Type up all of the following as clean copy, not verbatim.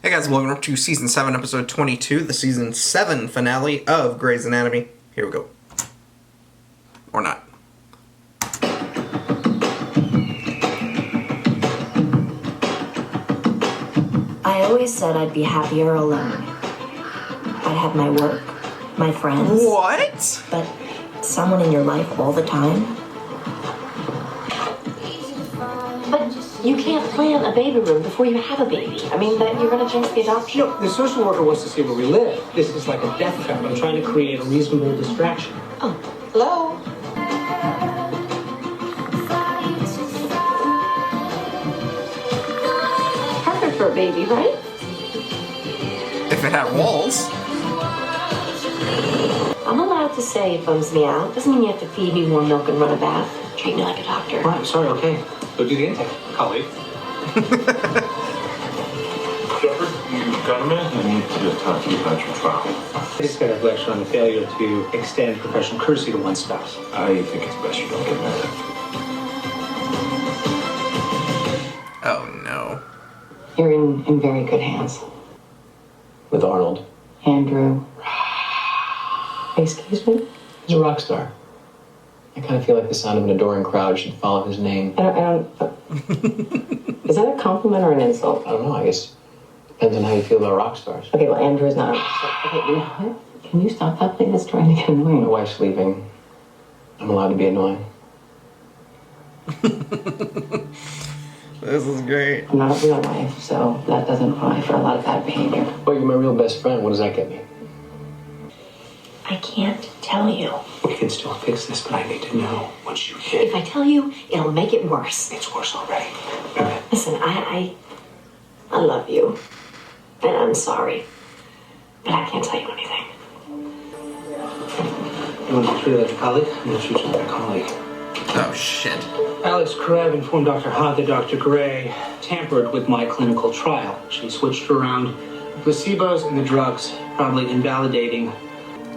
Hey guys, welcome to Season 7, Episode 22, the Season 7 finale of Grey's Anatomy. Here we go. Or not. I always said I'd be happier alone. I'd have my work, my friends. What? But someone in your life all the time? But you can't plan a baby room before you have a baby. I mean, that you're going to jinx the adoption. No, the social worker wants to see where we live. This is like a death trap. I'm trying to create a reasonable distraction. Oh, hello? Perfect for a baby, right? If it had walls. I'm allowed to say it bums me out. Doesn't mean you have to feed me warm milk and run a bath. Treat me like a doctor. All right, sorry, okay. Go do the intake, colleague. Shepard, you've got a minute? I need to talk to you about your trial. I just got a lecture on the failure to extend professional courtesy to one's spouse. I think it's best you don't get mad. Oh no. You're in very good hands. With Arnold. Andrew. Excuse me? He's a rock star. I kind of feel like the sound of an adoring crowd should follow his name. I don't Is that a compliment or an insult? I don't know, I guess depends on how you feel about rock stars. Okay, well, Andrew is not a rock star. Okay, you know what? Can you stop that thing that's trying to get annoying? My wife's leaving. I'm allowed to be annoying. This is great. I'm not a real life, so that doesn't apply for a lot of bad behavior. But you're my real best friend. What does that get me? I can't tell you. We can still fix this, but I need to know what you did. If I tell you, it'll make it worse. It's worse already. Okay. Listen, I love you. And I'm sorry. But I can't tell you anything. You want to treat like a colleague? I'm going to treat you like a colleague. Oh shit. Alex Karev informed Dr. Hod that Dr. Gray tampered with my clinical trial. She switched around placebos and the drugs, probably invalidating.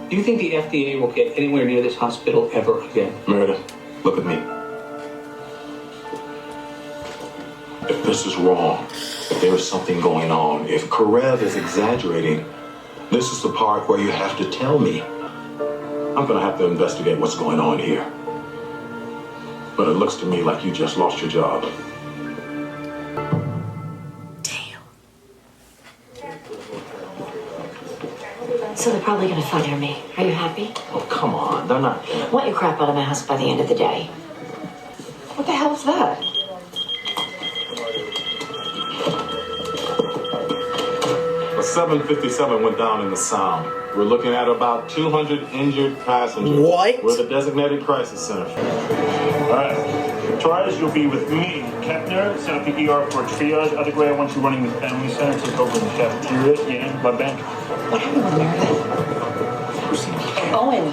Do you think the FDA will get anywhere near this hospital ever again? Meredith, look at me. If this is wrong, if there is something going on, if Karev is exaggerating, this is the part where you have to tell me. I'm going to have to investigate what's going on here. But it looks to me like you just lost your job. So they're probably gonna fire me. Are you happy? Oh, come on. They're not. Want your crap out of my house by the end of the day. What the hell's that? A 757 went down in the Sound. We're looking at about 200 injured passengers. What? We're the designated crisis center. All right. Torres, you'll be with me. Kepner, set up the ER for triage. Other Gray, I want you running the family center. Take over in the cafeteria. Yeah, my bank. What happened with Meredith? Owen.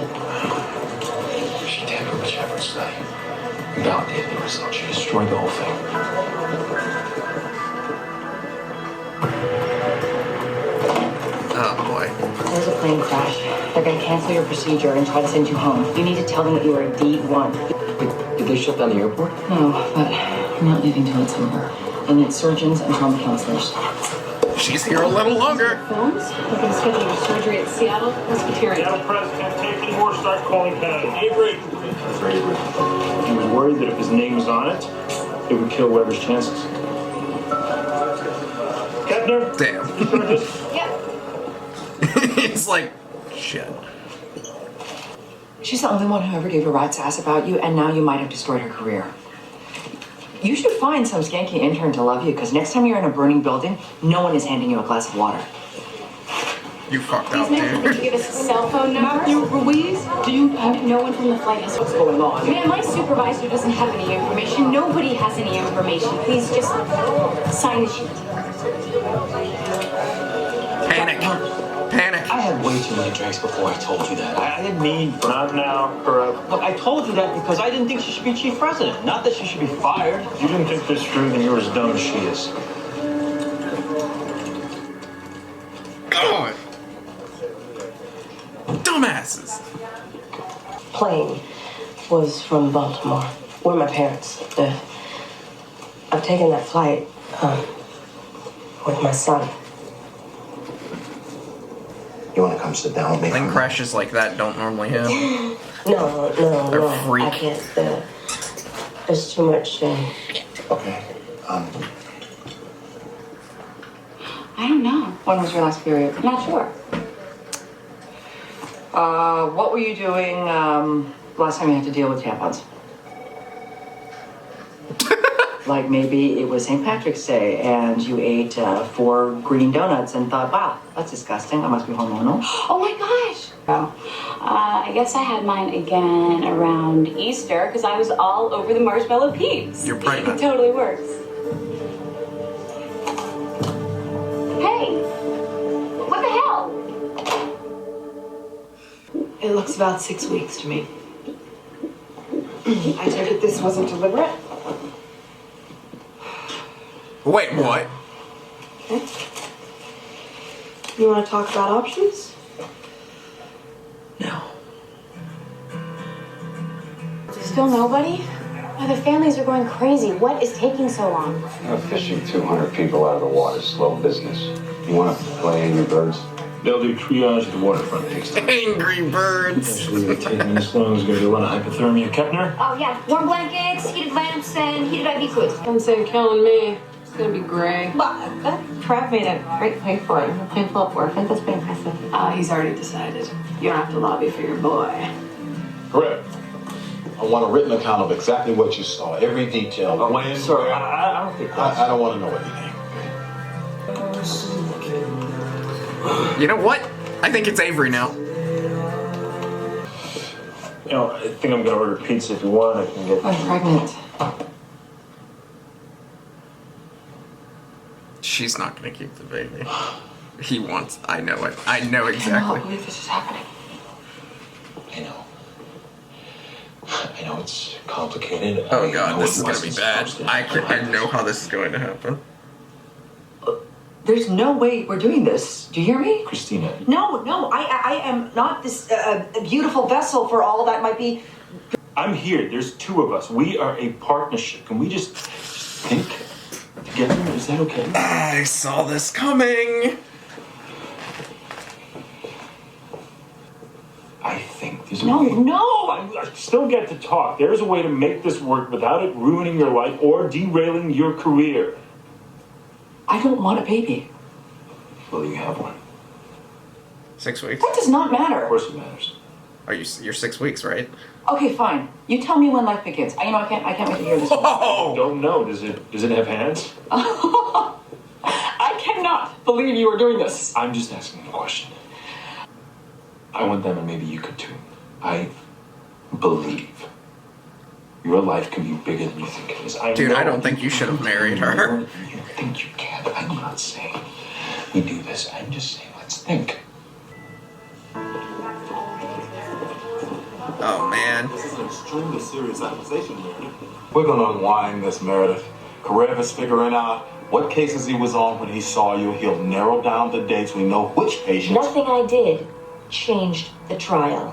She tampered with Shepard's study. Validated the result. She destroyed the whole thing. Oh boy. There's a plane crash. They're gonna cancel your procedure and try to send you home. You need to tell them that you are indeed one. Did they shut down the airport? No, but I'm not leaving till it's over. I need surgeons and trauma counselors. She's here a little longer. Films? We're gonna schedule your surgery at Seattle Presbyterian. Seattle Press can't take any more. Start calling Canada. Avery. He was worried that if his name was on it, it would kill Weber's chances. Kepner? Damn. Yeah. It's like, shit. She's the only one who ever gave a rat's ass about you, and now you might have destroyed her career. You should find some skanky intern to love you, because next time you're in a burning building, no one is handing you a glass of water. You fucked Please, up, ma'am, could you dude. give us a cell phone number? Matthew Ruiz, do you have... No one from the flight has. What's going on? Ma'am, my supervisor doesn't have any information. Nobody has any information. Please just sign the sheet. Panic. Panic. I had way too many drinks before I told you that. I didn't mean... Not now, Karev. Look, I told you that because I didn't think she should be chief president. Not that she should be fired. If you didn't think this through, then you're as dumb as she is. God. Dumbasses. Plane was from Baltimore, where my parents live. I've taken that flight with my son. come sit down with me? Plane crashes like that don't normally happen. No, A freak. I can't. There's too much. Okay. I don't know. When was your last period? Not sure. What were you doing last time you had to deal with tampons? Like maybe it was St. Patrick's Day and you ate 4 green donuts and thought, wow, that's disgusting. I must be hormonal. Oh my gosh. I guess I had mine again around Easter because I was all over the marshmallow peeps. You're pregnant. It totally works. Hey, what the hell? It looks about 6 weeks to me. I take it this wasn't deliberate? Wait, what? Okay. You want to talk about options? No. Still nobody? Oh, the families are going crazy. What is taking so long? Fishing 200 people out of the water is slow business. You want to play Angry Birds? They'll do triage at the waterfront next time. Angry Birds. Actually, 10 minutes long is going to be a lot of hypothermia. Kepner? Oh, yeah. Warm blankets, heated lamps, and heated IV fluids. Don't say killing me. It's gonna be gray. But that Trav made a great play for it. A play full of orphans. That's pretty impressive. He's already decided. You don't have to lobby for your boy. Correct. I want a written account of exactly what you saw, every detail. When, Sir, where. I don't think that's... I don't want to know anything. You know what? I think it's Avery now. You know, I think I'm going to order pizza if you want. I can get... I'm pregnant. She's not gonna keep the baby. He wants. I know it. I know I exactly. cannot believe this is happening. I know it's complicated. Oh I god, know this it is gonna be wasn't bad. supposed to I happen. know how this is going to happen. There's no way we're doing this. Do you hear me? Christina. No, I am not this beautiful vessel for all that might be. I'm here. There's 2 of us. We are a partnership. Can we just think together? Is that okay? I saw this coming. I think there's a No, way. no. I still get to talk. There's a way to make this work without it ruining your life or derailing your career. I don't want a baby. Well, you have one. 6 weeks. That does not Of matter. course it matters. You're 6 weeks, right? Okay, fine. You tell me when life begins. I can't wait to hear this. Oh! Don't know. Does it have hands? I cannot believe you are doing this. I'm just asking a question. I want them, and maybe you could too. I believe your life can be bigger than you think it is. Dude, know I don't think you should have married her. You think you can. I'm not saying we do this. I'm just saying let's think. Oh man. This is an extremely serious accusation, Meredith. We're going to unwind this, Meredith. Karev is figuring out what cases he was on when he saw you. He'll narrow down the dates. We know which patients. Nothing I did changed the trial.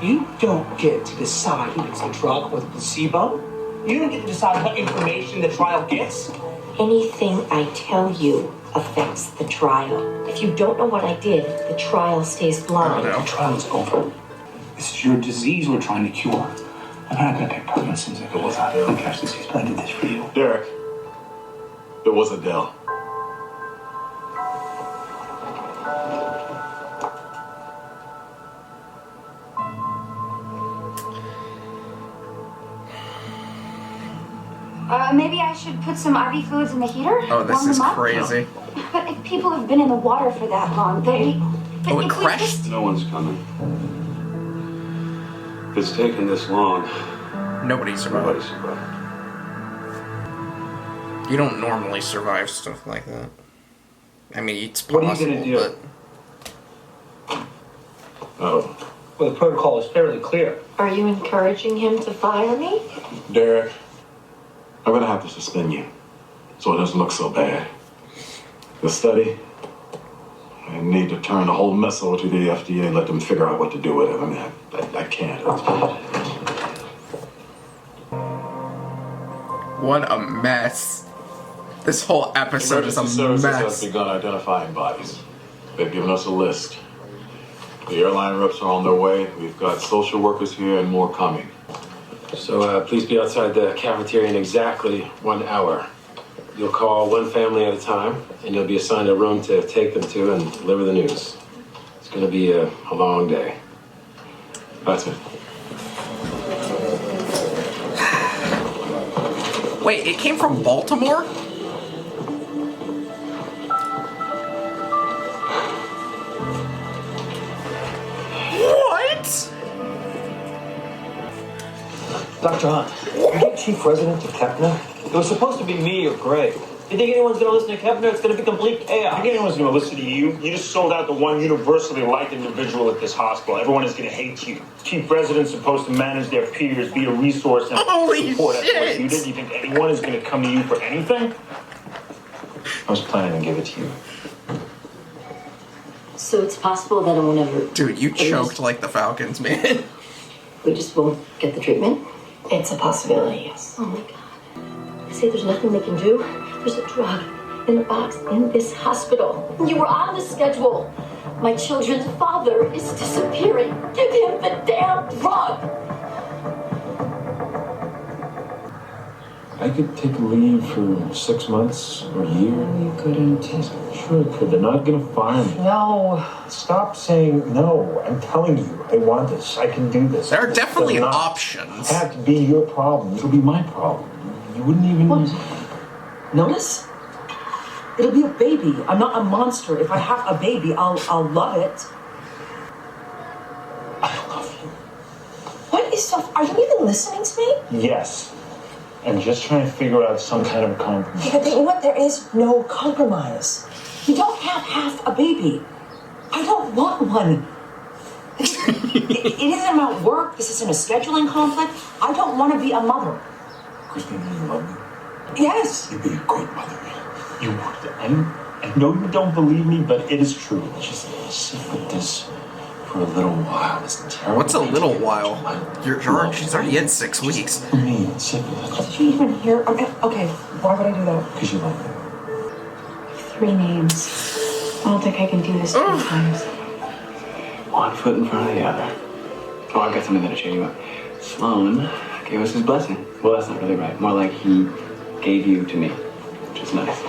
You don't get to decide who gets the drug or the placebo. You don't get to decide what information the trial gets. Anything I tell you affects the trial. If you don't know what I did, the trial stays blind. Oh, no. The trial's over. This is your disease we're trying to cure. I'm not going to take part in this since it was out of infectious disease, but I did this for you. Derek, it was Adele. Maybe I should put some IV fluids in the heater? Oh, this Warm is them up? crazy. But if people have been in the water for that long, they... Oh, it if we crashed? just- No one's coming. If it's taken this long, Nobody survived. nobody's survived. You don't normally survive stuff like that. I mean, it's What are you possible, gonna do? but Oh, Well, the protocol is fairly clear. Are you encouraging him to fire me? Derek, I'm going to have to suspend you so it doesn't look so bad. The study, I need to turn the whole mess over to the FDA and let them figure out what to do with it. I mean, I can't. what a mess. This whole episode is a Emergency services has mess. begun identifying bodies. They've given us a list. The airline reps are on their way. We've got social workers here and more coming. So please be outside the cafeteria in exactly 1 hour. You'll call one family at a time, and you'll be assigned a room to take them to and deliver the news. It's going to be a long day. That's it. Wait, it came from Baltimore? What? Dr. Hunt, you get chief resident to Kepner? It was supposed to be me or Gray. You think anyone's gonna listen to Kepner? It's gonna be complete chaos. I think anyone's gonna listen to you. You just sold out the one universally liked individual at this hospital. Everyone is gonna hate you. Chief resident's supposed to manage their peers, be a resource, and holy support. shit! That's what you did. You think anyone is gonna come to you for anything? I was planning to give it to you. So it's possible that I won't ever... Dude, you choked like the Falcons, man. We just won't get the treatment? It's a possibility, yes. Oh my God. They say there's nothing they can do. There's a drug in a box in this hospital. You were on the schedule. My children's father is disappearing. Give him the damn drug. I could take a leave for 6 months or a year. You couldn't. Sure I could. They're not gonna fire me. No. Stop saying no. I'm telling you, I want this. I can do this. There are definitely It does not options. have to be your problem. It'll be my problem. You wouldn't even... Notice? It'll be a baby. I'm not a monster. If I have a baby, I'll love it. I love you. What is so... Are you even listening to me? Yes. And just trying to figure out some kind of compromise. Yeah, but you know what? There is no compromise. You don't have half a baby. I don't want one. It isn't about work. This isn't a scheduling conflict. I don't want to be a mother. Christine, you love me. Yes. You'd be a great mother. You would. I know you don't believe me, but it is true. Just sit with this for a little while. It's terrible. What's a little while? She's already in 6 weeks. For me, sit with it. Did you even hear? Okay, why would I do that? Because you love me. 3 names. I don't think I can do this 2 times. One foot in front of the other. Oh, I've got something that'll cheer you up. Sloan gave us his blessing. Well, that's not really right. More like he gave you to me, which is nice.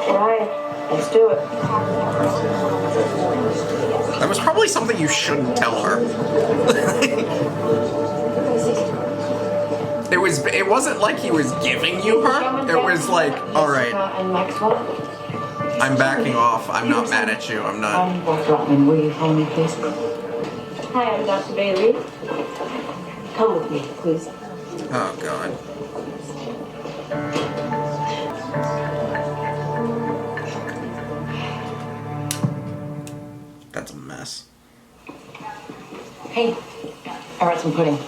All right, let's do it. That was probably something you shouldn't tell her. It wasn't like he was giving you her. It was like, all right, I'm backing off. I'm not mad at you. I'm not. Dr. Rotman, will you follow me, please? Hi, I'm Dr. Bailey. Come with me, please. Oh God. That's a mess. Hey, I brought some pudding.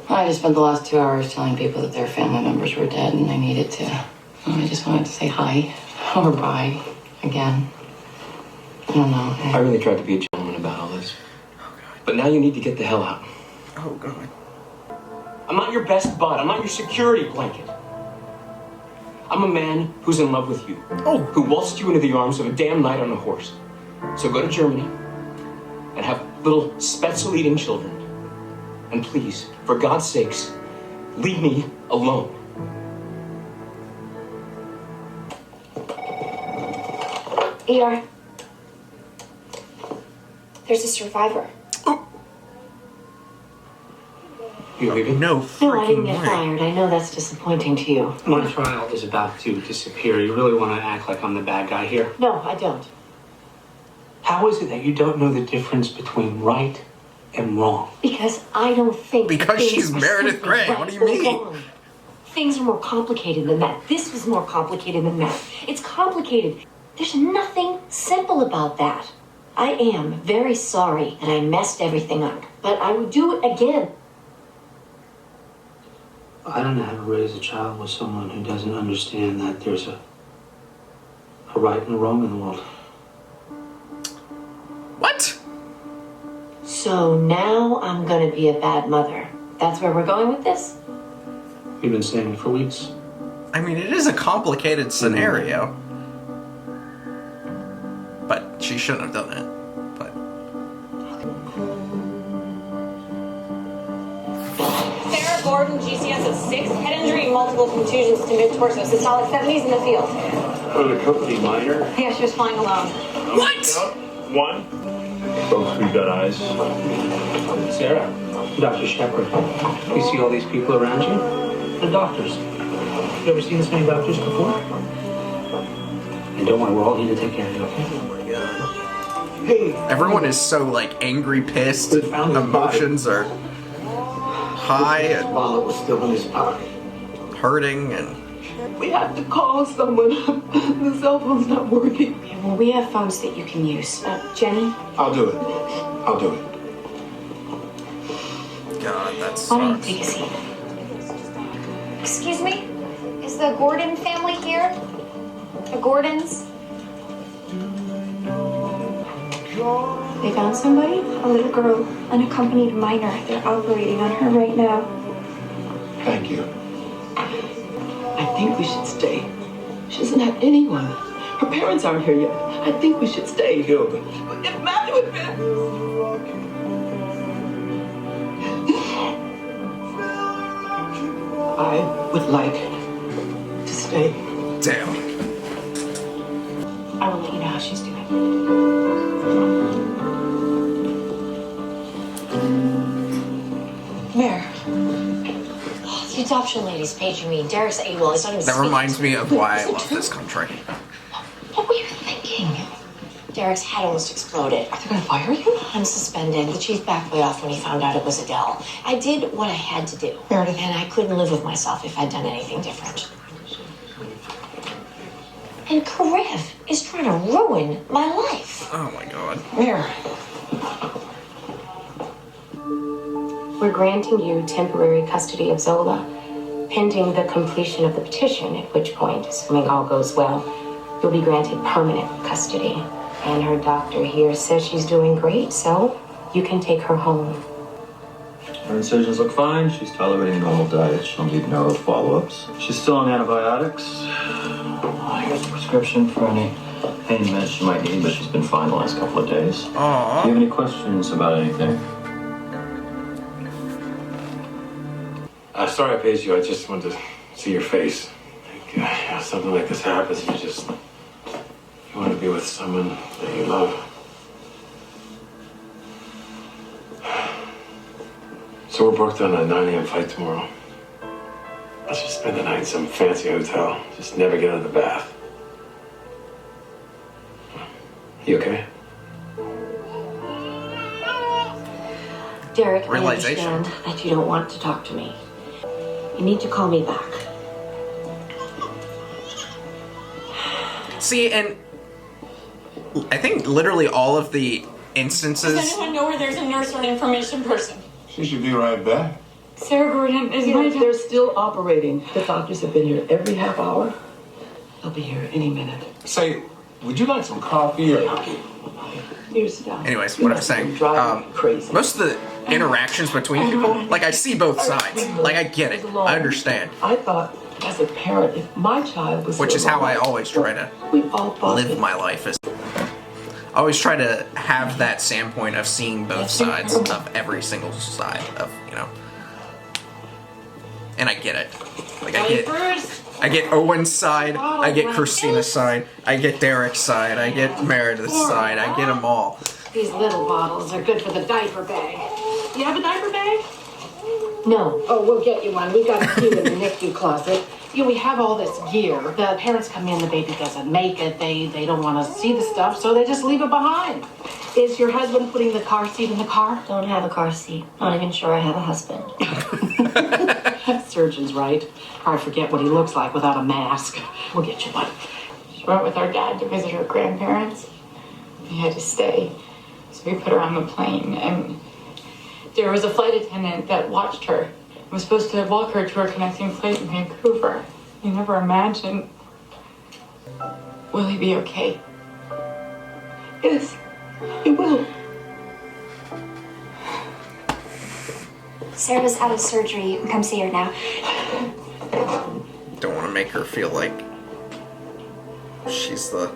I just spent the last 2 hours telling people that their family members were dead and I needed to. I just wanted to say hi or bye again. I don't know. I really tried to be a gentleman about all this. Oh God. But now you need to get the hell out. Oh God. I'm not your best bud. I'm not your security blanket. I'm a man who's in love with you. Oh. Who waltzed you into the arms of a damn knight on a horse. So go to Germany and have little Spätzle-eating children. And please, for God's sakes, leave me alone. ER. There's a survivor. You leaving? No No, I freaking didn't get way. fired. I know that's disappointing to you. My trial is about to disappear. You really want to act like I'm the bad guy here? No, I don't. How is it that you don't know the difference between right and wrong? Because I don't think. Because things she's are Meredith simply Grey. right What do you or mean? wrong. Things are more complicated than that. This was more complicated than that. It's complicated. There's nothing simple about that. I am very sorry that I messed everything up, but I would do it again. I don't know how to raise a child with someone who doesn't understand that there's a right and a wrong in the world. What? So now I'm gonna be a bad mother. That's where we're going with this? You've been saying it for weeks. I mean, it is a complicated scenario. she shouldn't have done it, but... Sarah Gordon, GCS of 6, head injury, multiple contusions to mid-torso, systolic 70s in the field. Unaccompanied minor? Yeah, she was flying alone. What? One. Folks, we've got eyes. Sarah, Dr. Shepard, you see all these people around you? The doctors. You ever seen this many doctors before? And don't worry, we're all here to take care of you, okay? Oh my god. Hey. Everyone is so like angry, pissed. Emotions are high and wallet was still in his pocket. Hurting and. We have to call someone. The cell phone's not working. Okay, well, we have phones that you can use. Jenny? I'll do it. I'll do it. God, that's. Why don't you take a seat? Excuse me? Is the Gordon family here? The Gordons? They found somebody? A little girl, unaccompanied minor. They're operating on her right now. Thank you. I think we should stay. She doesn't have anyone. Her parents aren't here yet. I think we should stay. Gilbert. If Matthew had been... I would like to stay. Damn. I will let you know how she's doing. Where? The adoption lady's paging me. Derek's AWOL. He's not even That speaking reminds to me of why I love this country. What were you thinking? Derek's head almost exploded. Are they gonna fire you? I'm suspended. The chief backed me off when he found out it was Adele. I did what I had to do. Meredith. And I couldn't live with myself if I'd done anything different. And Karev is trying to ruin my life. Oh my god. Where? We're granting you temporary custody of Zola, pending the completion of the petition, at which point, assuming all goes well, you'll be granted permanent custody. And her doctor here says she's doing great, so you can take her home. Her incisions look fine. She's tolerating a normal diet. She'll need no follow-ups. She's still on antibiotics. Here's a prescription for any pain meds she might need, but she's been fine the last couple of days. Aww. Do you have any questions about anything? Sorry I paged you. I just wanted to see your face. Something like this happens, you want to be with someone that you love. So we're booked on a 9 a.m. flight tomorrow. Let's just spend the night in some fancy hotel. Just never get out of the bath. You okay? Derek, I Realization. understand that you don't want to talk to me. You need to call me back. See, and I think literally all of the instances. Does anyone know where there's a nurse or an information person? She should be right back. Sarah Gordon is my They're still operating. The doctors have been here every half hour. They'll be here any minute. Say, would you like some coffee or... Here, sit down. Anyways, what I'm saying, crazy. most of the interactions between people, like I see both sides. Like I get it, I understand. I thought, as a parent, if my child was Which is here how I alone, always try to we all thought live my life. I always try to have that standpoint of seeing both sides of every single side of, you know. And I get it. Like I get Owen's side, I get Christina's side, I get Derek's side, I get Meredith's side, I get them all. These little bottles are good for the diaper bag. You have a diaper bag? No. Oh, we'll get you one. We got a few in the NICU closet. You know, we have all this gear. The parents come in, the baby doesn't make it. They don't want to see the stuff, so they just leave it behind. Is your husband putting the car seat in the car? Don't have a car seat. Not even sure I have a husband. Surgeon's right. I forget what he looks like without a mask. We'll get you one. She went with our dad to visit her grandparents. We had to stay, so we put her on the plane, and there was a flight attendant that watched her. I was supposed to walk her to her connecting flight in Vancouver. You never imagine. Will he be okay? Yes, he will. Sarah's out of surgery. You can come see her now. Don't want to make her feel like she's the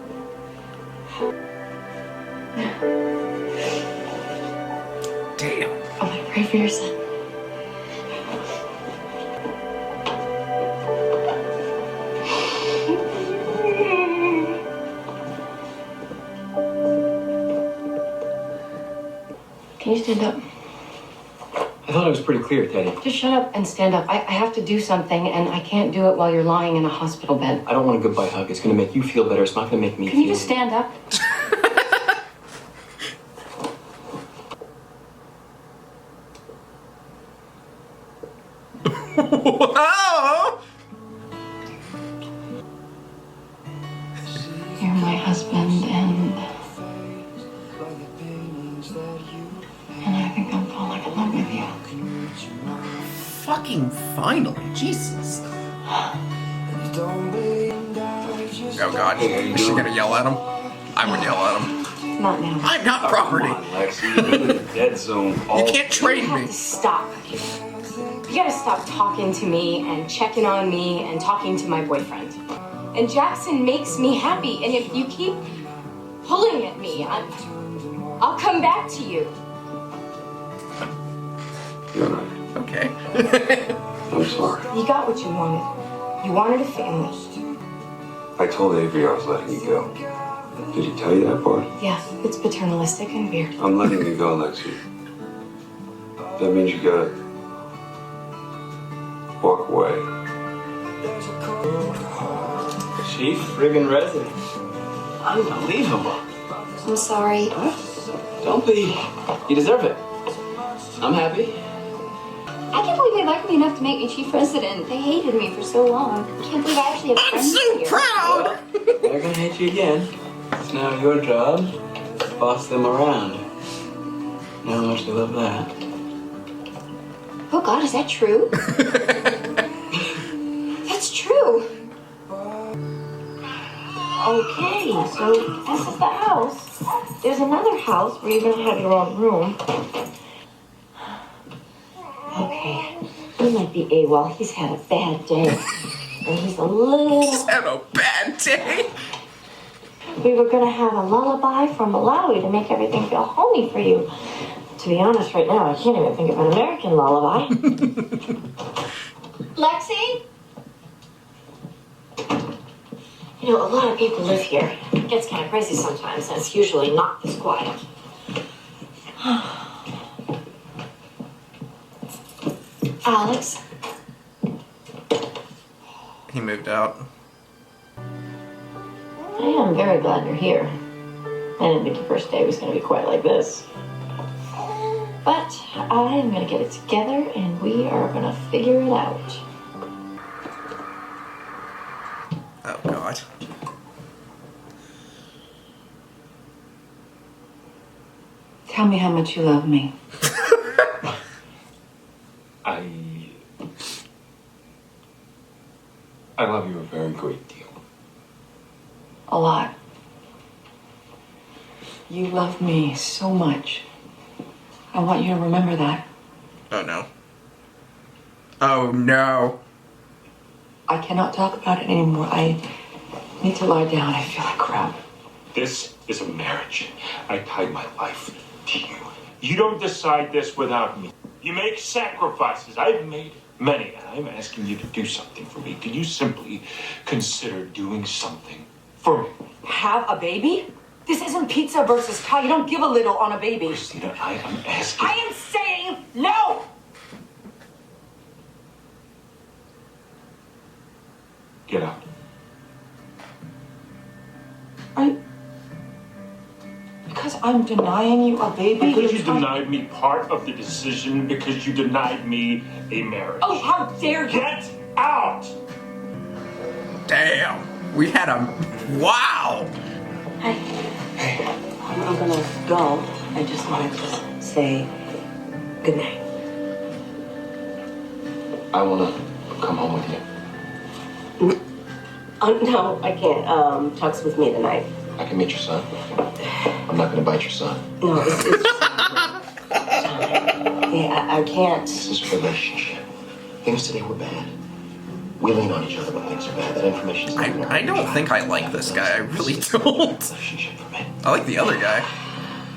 Damn. I'm gonna pray for your son. Can you stand up? I thought it was pretty clear, Teddy. Just shut up and stand up. I have to do something, and I can't do it while you're lying in a hospital bed. I don't want a goodbye hug. It's going to make you feel better. It's not going to make me Can you just stand up? Whoa! You're my husband, and I think I'm falling in love with you. Fucking finally, Jesus. Oh God, is she gonna yell at him? I would yell at him. Not now. I'm not property. Come on, Lexi, you've been in the dead zone all You can't trade You have me. to stop. You gotta stop talking to me and checking on me and talking to my boyfriend. And Jackson makes me happy, and if you keep pulling at me, I'll come back to you. You're right. Okay. I'm sorry. You got what you wanted. You wanted a family. I told Avery I was letting you go. Did he tell you that part? Yeah, it's paternalistic and weird. I'm letting you go, Lexi. That means you gotta walk away. Chief friggin' resident. Unbelievable. I'm sorry. Don't be. You deserve it. I'm happy. I can't believe they liked me enough to make me chief resident. They hated me for so long. I can't believe I actually have friends here. Proud. They're gonna hate you again. It's now your job to boss them around. Know how much they love that. Oh God, is that true? That's true. Okay, so this is the house. There's another house where you're gonna have your own room. Okay, he might be AWOL. He's had a bad day. And he's a little... He's had a bad day. We were gonna have a lullaby from Malawi to make everything feel homey for you. To be honest, right now, I can't even think of an American lullaby. Lexi? You know, a lot of people live here. It gets kind of crazy sometimes, and it's usually not this quiet. Alex? He moved out. I am very glad you're here. I didn't think your first day was going to be quite like this. But I am going to get it together, and we are going to figure it out. Oh God. Tell me how much you love me. I love you a very great deal. A lot. You love me so much. I want you to remember that. Oh no. Oh no. I cannot talk about it anymore. I need to lie down. I feel like crap. This is a marriage. I tied my life to you. You don't decide this without me. You make sacrifices. I've made many, and I'm asking you to do something for me. Can you simply consider doing something for me? Have a baby? This isn't pizza versus pie. You don't give a little on a baby. Christina, I am asking. I am saying no! Get out. Because I'm denying you a baby? Because you denied me part of the decision, because you denied me a marriage. Oh, how dare you! Get out! Damn. We had a... Wow. Hey. I'm gonna go. I just wanted to say good night. I want to come home with you. No, I can't. Chuck's with me tonight. I can meet your son. I'm not going to bite your son. No, it's yeah, I can't. This is a relationship. Things today were bad. We lean on each other when things are bad. That information's not I don't think I like this guy. I really don't. relationship for me. I like the other guy.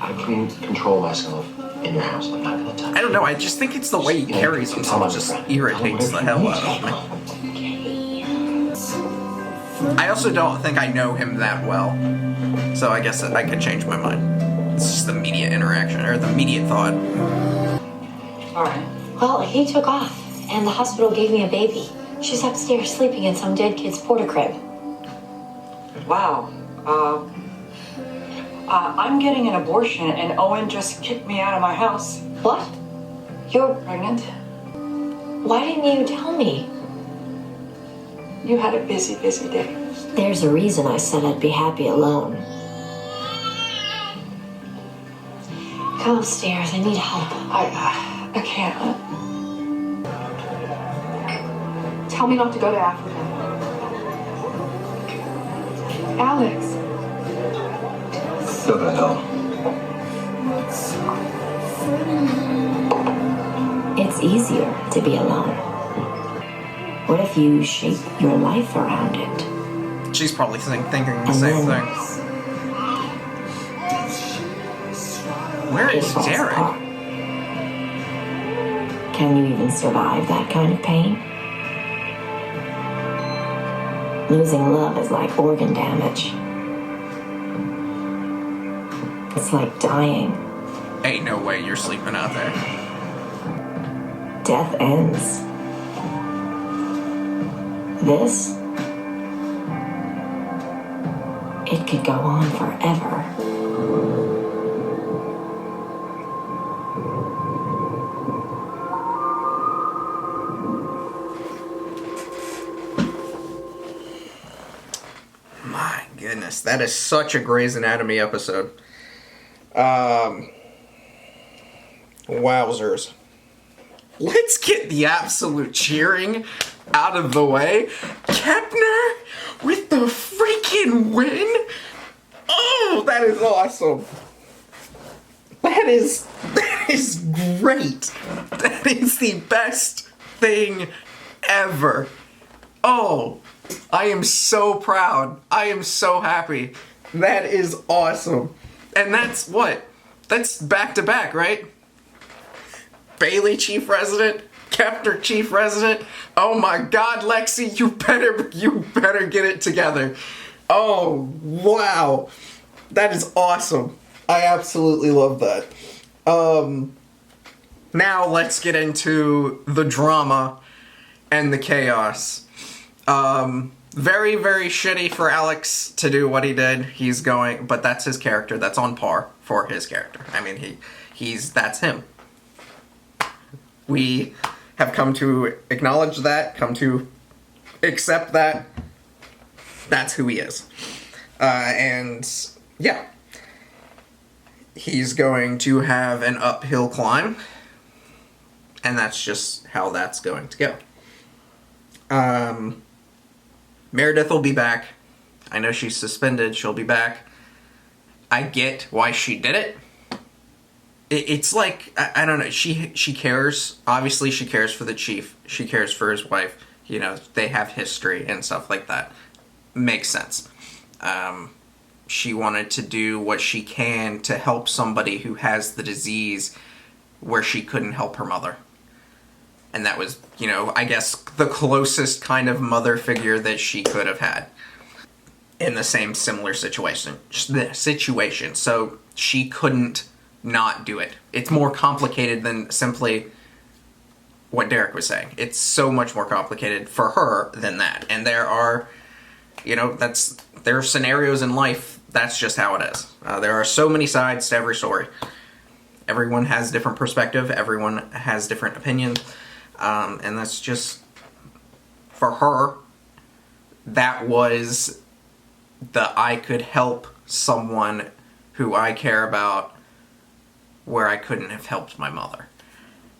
I can control myself in your house. I'm not gonna touch. I don't know, I just think it's the way he carries himself just irritates the hell out of me. I also don't think I know him that well, so I guess I could change my mind. It's just the immediate interaction, or the immediate thought. Alright. Well, he took off, and the hospital gave me a baby. She's upstairs sleeping in some dead kid's porta crib. Wow. I'm getting an abortion, and Owen just kicked me out of my house. What? You're Pregnant? Why didn't you tell me? You had a busy day. There's a reason I said I'd be happy alone. Come upstairs, I need help. I can't. Tell me not to go to Africa. Alex. Go to hell. It's easier to be alone. What if you shape your life around it? She's probably thinking the same thing. Where is Derek? Can you even survive that kind of pain? Losing love is like organ damage. It's like dying. Ain't no way you're sleeping out there. Death ends. This, it could go on forever. My goodness, that is such a Grey's Anatomy episode. Wowzers. Let's get the absolute cheering out of the way. Kepner with the freaking win. Oh, that is awesome. That is great. That is the best thing ever. Oh, I am so proud. I am so happy. That is awesome. And that's what? That's back to back, right? Bailey chief resident, Kepner chief resident. Oh my God, Lexi, you better get it together. Oh, wow. That is awesome. I absolutely love that. Now let's get into the drama and the chaos. Very, very shitty for Alex to do what he did. But that's his character. That's on par for his character. I mean, that's him. We have come to acknowledge that, come to accept that. That's who he is. And yeah. He's going to have an uphill climb. And that's just how that's going to go. Meredith will be back. I know she's suspended. She'll be back. I get why she did it. It's like, I don't know, she cares. Obviously, she cares for the chief. She cares for his wife. You know, they have history and stuff like that. Makes sense. She wanted to do what she can to help somebody who has the disease where she couldn't help her mother. And that was, you know, I guess the closest kind of mother figure that she could have had in the same similar situation. So she couldn't not do it. It's more complicated than simply what Derek was saying. It's so much more complicated for her than that. And there are, you know, there are scenarios in life, that's just how it is. There are so many sides to every story. Everyone has different perspective. Everyone has different opinions. And that's just, for her, that was I could help someone who I care about where I couldn't have helped my mother.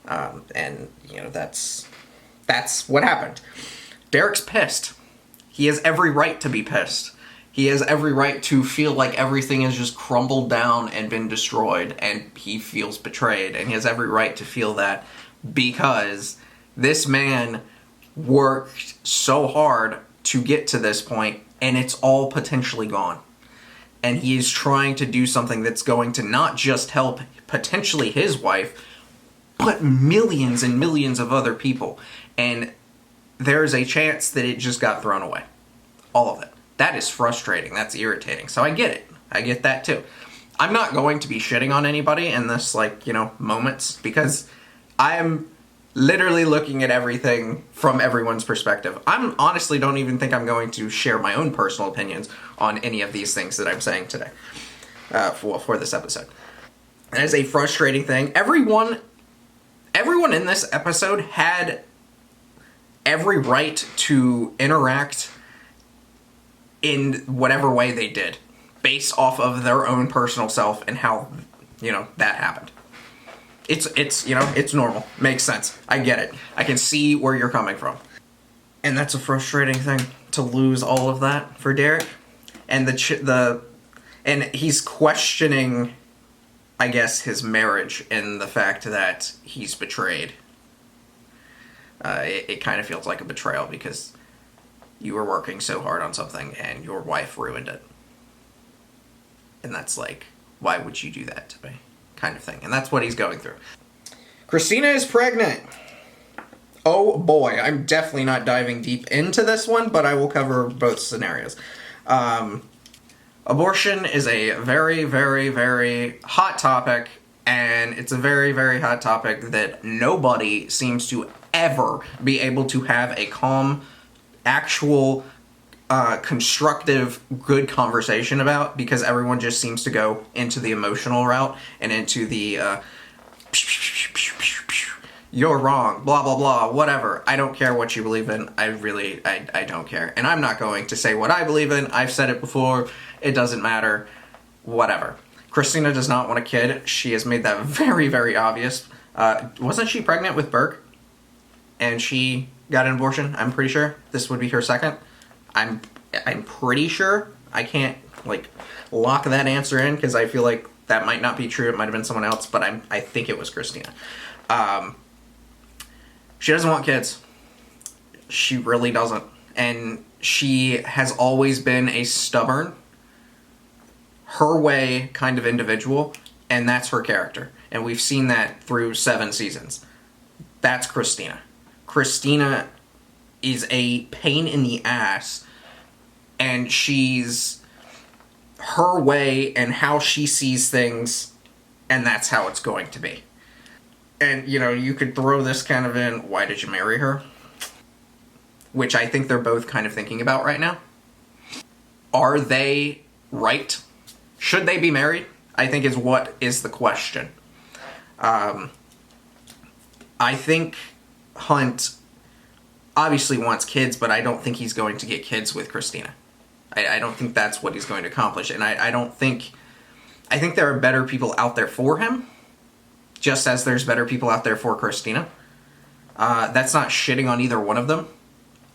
And, you know, that's what happened. Derek's pissed. He has every right to be pissed. He has every right to feel like everything has just crumbled down and been destroyed, and he feels betrayed. And he has every right to feel that because this man worked so hard to get to this point, and it's all potentially gone. and he is trying to do something that's going to not just help potentially his wife, but millions and millions of other people. And there's a chance that it just got thrown away. All of it. That is frustrating. That's irritating. So I get it. I get that too. I'm not going to be shitting on anybody in this, like, you know, moments, because I am literally looking at everything from everyone's perspective. I honestly don't even think I'm going to share my own personal opinions on any of these things that I'm saying today for this episode. That is a frustrating thing. Everyone in this episode had every right to interact in whatever way they did, based off of their own personal self and how, you know, that happened. It's you know, it's normal. Makes sense. I get it. I can see where you're coming from. And that's a frustrating thing, to lose all of that for Derek. And and he's questioning, I guess, his marriage and the fact that he's betrayed. It kind of feels like a betrayal, because you were working so hard on something and your wife ruined it. And that's like, why would you do that to me? Kind of thing. And that's what he's going through. Christina is pregnant. Oh boy, I'm definitely not diving deep into this one, but I will cover both scenarios. Abortion is a very, very, very hot topic, and it's a very, very hot topic that nobody seems to ever be able to have a calm, actual, constructive, good conversation about, because everyone just seems to go into the emotional route and into the you're wrong, blah blah blah, whatever. I don't care what you believe in. I don't care, and I'm not going to say what I believe in. I've said it before. It doesn't matter. Whatever. Christina does not want a kid. She has made that very, very obvious. Wasn't she pregnant with Burke? And she got an abortion? I'm pretty sure this would be her second. I'm pretty sure. I can't, like, lock that answer in, because I feel like that might not be true. It might have been someone else, but I think it was Christina. She doesn't want kids. She really doesn't. And she has always been a stubborn, her way kind of individual, and that's her character. And we've seen that through 7 seasons. That's Christina. Christina is a pain in the ass, and she's her way and how she sees things, and that's how it's going to be. And, you know, you could throw this kind of in, why did you marry her? Which I think they're both kind of thinking about right now. Are they right? Should they be married? I think is what is the question. I think Hunt obviously wants kids, but I don't think he's going to get kids with Christina. I don't think that's what he's going to accomplish. And I think there are better people out there for him, just as there's better people out there for Christina. That's not shitting on either one of them.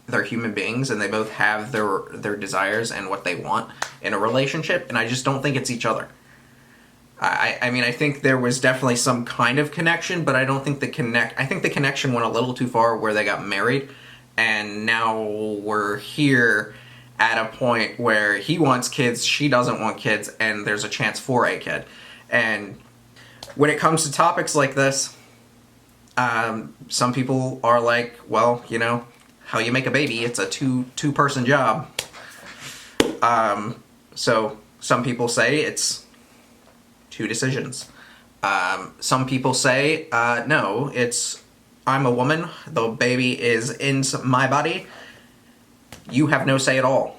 They're human beings, and they both have their desires and what they want in a relationship, and I just don't think it's each other. I mean, I think there was definitely some kind of connection, but I don't think I think the connection went a little too far where they got married, and now we're here at a point where he wants kids, she doesn't want kids, and there's a chance for a kid. And when it comes to topics like this, some people are like, well, you know, how you make a baby, it's a two-person job. So some people say it's 2 decisions. Some people say, no, it's I'm a woman, the baby is in my body, you have no say at all.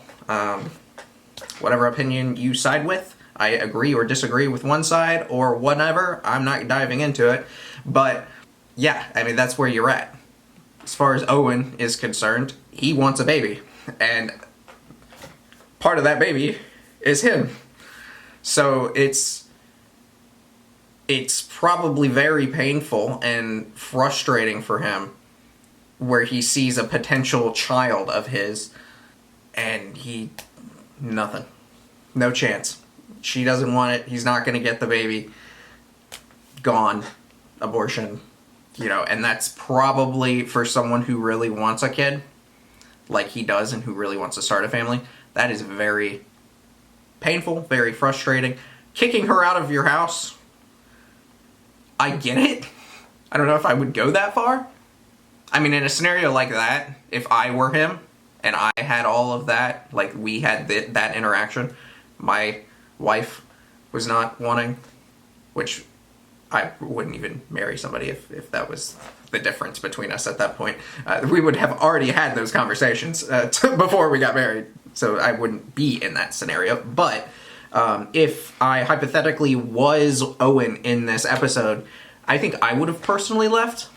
Whatever opinion you side with, I agree or disagree with one side or whatever, I'm not diving into it. But yeah, I mean, that's where you're at. As far as Owen is concerned, he wants a baby. And part of that baby is him. So it's probably very painful and frustrating for him where he sees a potential child of his and nothing. No chance. She doesn't want it. He's not going to get the baby. Gone. Abortion. You know, and that's probably for someone who really wants a kid, like he does, and who really wants to start a family, that is very, painful, very frustrating. Kicking her out of your house, I get it. I don't know if I would go that far. I mean, in a scenario like that, if I were him and I had all of that, like we had that interaction, my wife was not wanting, which I wouldn't even marry somebody if that was the difference between us at that point. We would have already had those conversations before we got married, so I wouldn't be in that scenario. But if I hypothetically was Owen in this episode, I think I would have personally left,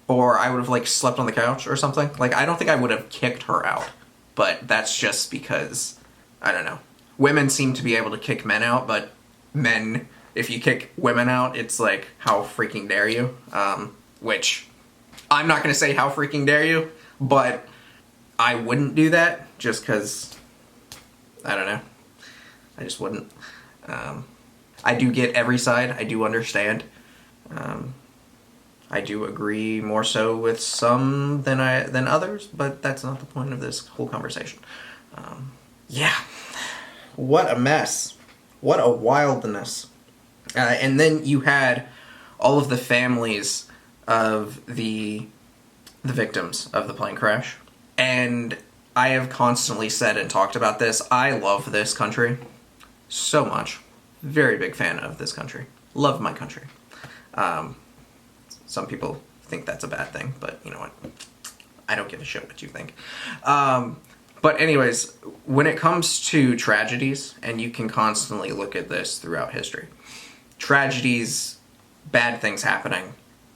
or I would have, like, slept on the couch or something. Like, I don't think I would have kicked her out, but that's just because, I don't know. Women seem to be able to kick men out, but men, if you kick women out, it's like, how freaking dare you? Which, I'm not going to say how freaking dare you, but I wouldn't do that just because, I don't know. I just wouldn't. I do get every side. I do understand. I do agree more so with some than others, but that's not the point of this whole conversation. Yeah. What a mess. What a wildness. And then you had all of the families of the victims of the plane crash. And I have constantly said and talked about this. I love this country so much. Very big fan of this country. Love my country. Some people think that's a bad thing, but you know what? I don't give a shit what you think. But anyways, when it comes to tragedies, and you can constantly look at this throughout history, tragedies, bad things happening,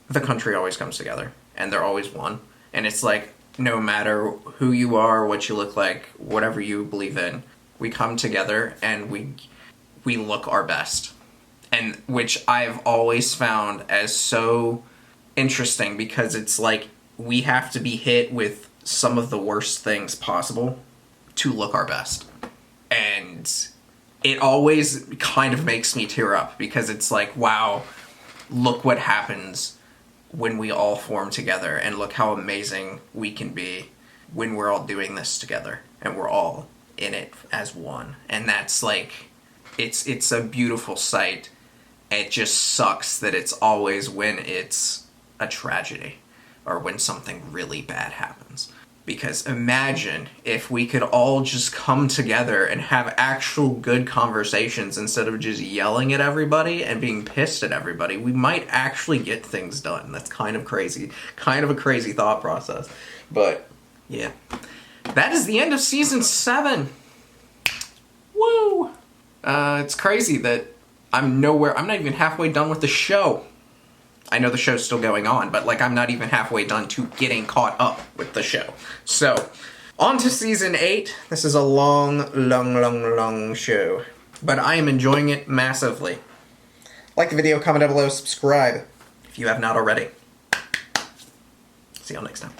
the country always comes together, and they're always one. And it's like, no matter who you are, what you look like, whatever you believe in, we come together and we look our best. And which I've always found as so interesting, because it's like we have to be hit with some of the worst things possible to look our best. And it always kind of makes me tear up, because it's like, wow, look what happens when we all form together, and look how amazing we can be when we're all doing this together and we're all in it as one. And that's like, it's a beautiful sight. It just sucks that it's always when it's a tragedy or when something really bad happens. Because imagine if we could all just come together and have actual good conversations instead of just yelling at everybody and being pissed at everybody. We might actually get things done. That's kind of crazy. Kind of a crazy thought process. But, yeah. That is the end of Season 7. Woo! It's crazy that I'm not even halfway done with the show. I know the show's still going on, but like I'm not even halfway done to getting caught up with the show. So, on to Season 8. This is a long show. But I am enjoying it massively. Like the video, comment down below, subscribe if you have not already. See y'all next time.